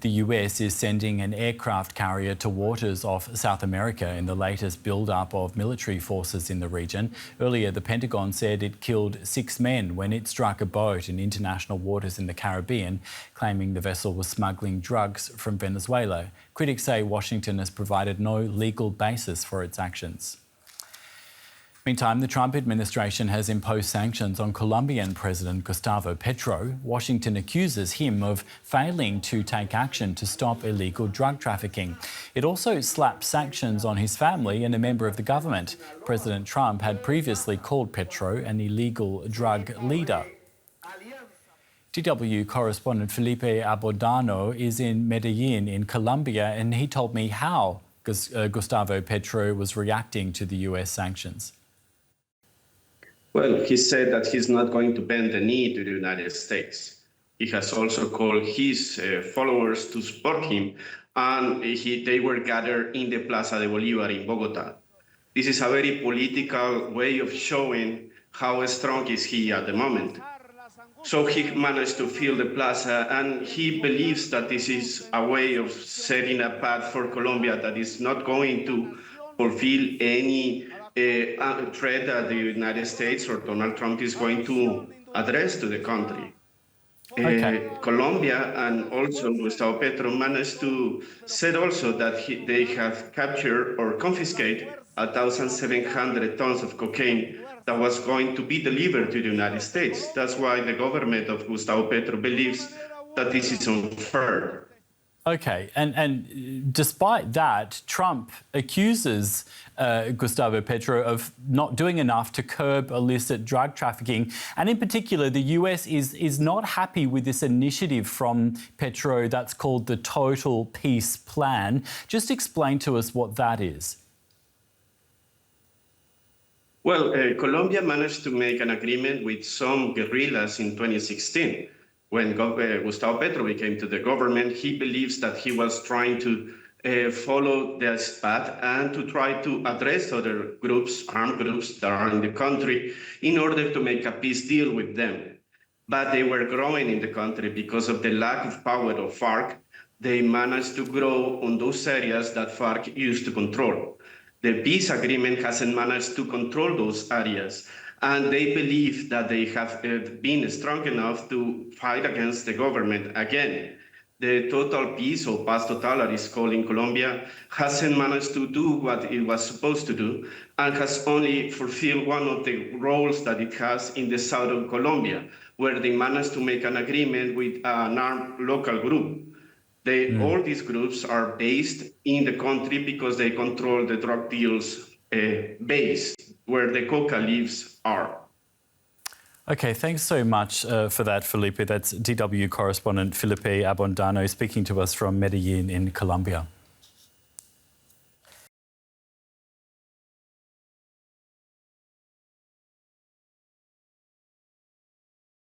The US is sending an aircraft carrier to waters off South America in the latest build-up of military forces in the region. Earlier, the Pentagon said it killed 6 men when it struck a boat in international waters in the Caribbean, claiming the vessel was smuggling drugs from Venezuela. Critics say Washington has provided no legal basis for its actions. Meantime, the Trump administration has imposed sanctions on Colombian President Gustavo Petro. Washington accuses him of failing to take action to stop illegal drug trafficking. It also slapped sanctions on his family and a member of the government. President Trump had previously called Petro an illegal drug leader. DW correspondent Felipe Abordano is in Medellin in Colombia, and he told me how Gustavo Petro was reacting to the US sanctions. Well, he said that he's not going to bend the knee to the United States. He has also called his followers to support him, and they were gathered in the Plaza de Bolívar in Bogotá. This is a very political way of showing how strong is he at the moment. So he managed to fill the plaza, and he believes that this is a way of setting a path for Colombia that is not going to fulfill any threat that the United States or Donald Trump is going to address to the country. Okay. Colombia and also Gustavo Petro managed to say also that they have captured or confiscated 1,700 tons of cocaine that was going to be delivered to the United States. That's why the government of Gustavo Petro believes that this is unfair. Okay, and despite that, Trump accuses Gustavo Petro of not doing enough to curb illicit drug trafficking. And in particular, the US is not happy with this initiative from Petro that's called the Total Peace Plan. Just explain to us what that is. Well, Colombia managed to make an agreement with some guerrillas in 2016. When Gustavo Petro became to the government, he believes that he was trying to follow this path and to try to address other groups, armed groups that are in the country, in order to make a peace deal with them. But they were growing in the country because of the lack of power of FARC. They managed to grow on those areas that FARC used to control. The peace agreement hasn't managed to control those areas. And they believe that they have been strong enough to fight against the government again. The Total Peace, or Paz Total, as it's called in Colombia, hasn't managed to do what it was supposed to do and has only fulfilled one of the roles that it has in the south of Colombia, where they managed to make an agreement with an armed local group. All these groups are based in the country because they control the drug deals base, where the coca leaves are. Okay, thanks so much for that, Felipe. That's DW correspondent Felipe Abondano speaking to us from Medellin in Colombia.